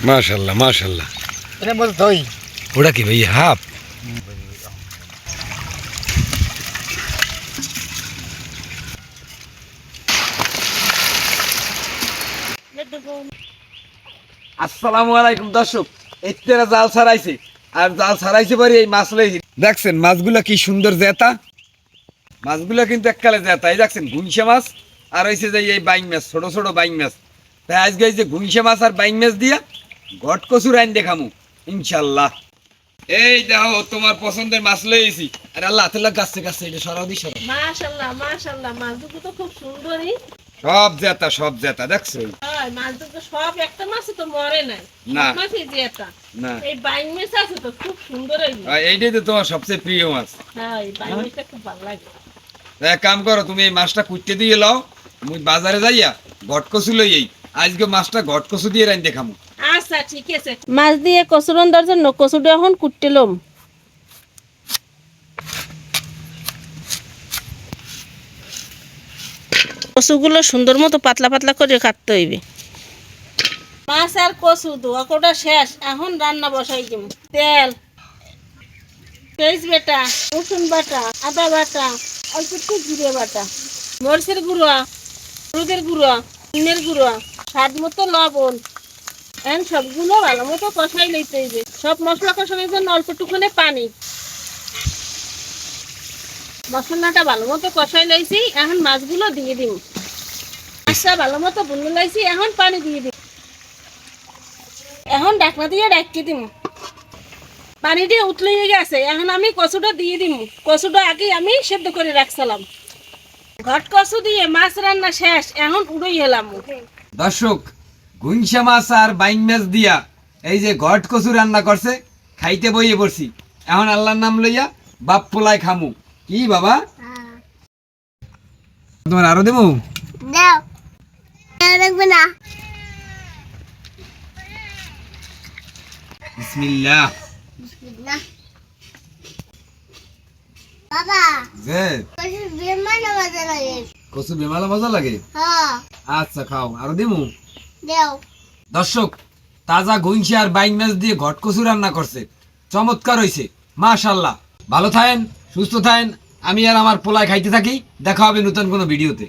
মাশাআল্লাহ মাশাআল্লাহ। এটা বল দই। ওটা কি ভাই হাফ? আসসালামু আলাইকুম দর্শক, এত্তেরা জাল ছাড়াইছে আর জাল ছাড়াইছে পরে এই মাছ লইছি। দেখছেন মাছগুলা কি সুন্দর জেতা, মাছগুলা কিন্তু এককালে জেতা। এই দেখছেন গুনশে মাছ আর হইছে যে এই বাইং মাছ, ছোট ছোট বাইং মাছ। তাই আজকে এই যে গুনশে মাছ আর বাইং মাছ দিয়া ঘট কচুর আইন দেখামু ইনশাল্লাহ। এই দেখো তোমার পছন্দের মাছ লইছি। আর আল্লাহ হাতের গাছে গাছে এটা সরাও দি সরাও। মাশাআল্লাহ মাশাআল্লাহ, মাছগুলো তো খুব সুন্দরই। সব জেতা সব জেতা দেখছো। হ্যাঁ, মাছগুলো সব একটা মাছ তো মরে নাই। না। সব মাছই জেতা। না এই বাইং মাছ আছে তো খুব সুন্দর এগুলো। এইটাই তো তোমার সবচেয়ে প্রিয় মাছ। হ্যাঁ, এই বাইং মাছটা খুব ভালো লাগে। এক কাম করো, তুমি এই মাছটা কুটতে দিয়ে লাও, মুই বাজারে যাইয়া ঘটকসু লই এই আজকে মাছটা ঘটকসু দিয়ে রাইন দেখামু। আচ্ছা ঠিক আছে। মাছ দিয়ে কচু রান্নার জন্য কচুটা এখন কুটতে লম। কচুগুলো সুন্দর মতো পাতলা পাতলা করে কাটতে হইবে। মাছ আর কচু ধোয়া কোটা শেষ, এখন রান্না বসাই দিব। তেল, পেঁয়াজ বাটা, রসুন বাটা, আদা বাটা, অল্প একটু জিরে বাটা, মরিচের গুঁড়া, হলুদের গুঁড়া, নুনের গুঁড়া, স্বাদ মতো লবণ। এখন সবগুলো ভালো মতো কষাই লইতে হইবে। সব মশলা কষানোর জন্য অল্প টুকুনে পানি। মশলাটা ভালো মতো কষাই লইছি, এখন মাছগুলো দিয়ে দিব। মাছটা ভালো মতো ভুনে লাইছি, এখন পানি দিয়ে দিব। এখন ঢাকনা দিয়ে ঢাকি দিব। পানি দিয়ে উতলে গেছে, এখন আমি কচুটা দিয়ে দিব। কচুটা আগে আমি সেদ্ধ করে রাখছিলাম। ঘট কচু দিয়ে মাছ রান্না শেষ, এখন উড়েই এলাম। দর্শক, গুনশা মাছ আর বাইং মাছ দিয়া এই যে ঘট কচু রান্না করছে, খাইতে বইয়ে পড়ছি। এখন আল্লাহর নাম লইয়া বাপ পোলাই খামু। কি বাবা তোমার আরো দেবো? দাও রাখবে না। বিসমিল্লাহ। বাবা যে কচুর বিমান মজা লাগে। কচু বেমালা মজা লাগে। হ্যাঁ আচ্ছা খাও, আরো দেবো। দাও। দর্শক, তাজা গুইনশা আর বাইং মাছ দিয়ে ঘট কচু রান্না করছে, চমৎকার হইছে মাশাআল্লাহ। ভালো থাকেন, সুস্থ থাকেন, আমি আর আমার পোলায় খাইতে থাকি। দেখা হবে নতুন কোনো ভিডিওতে।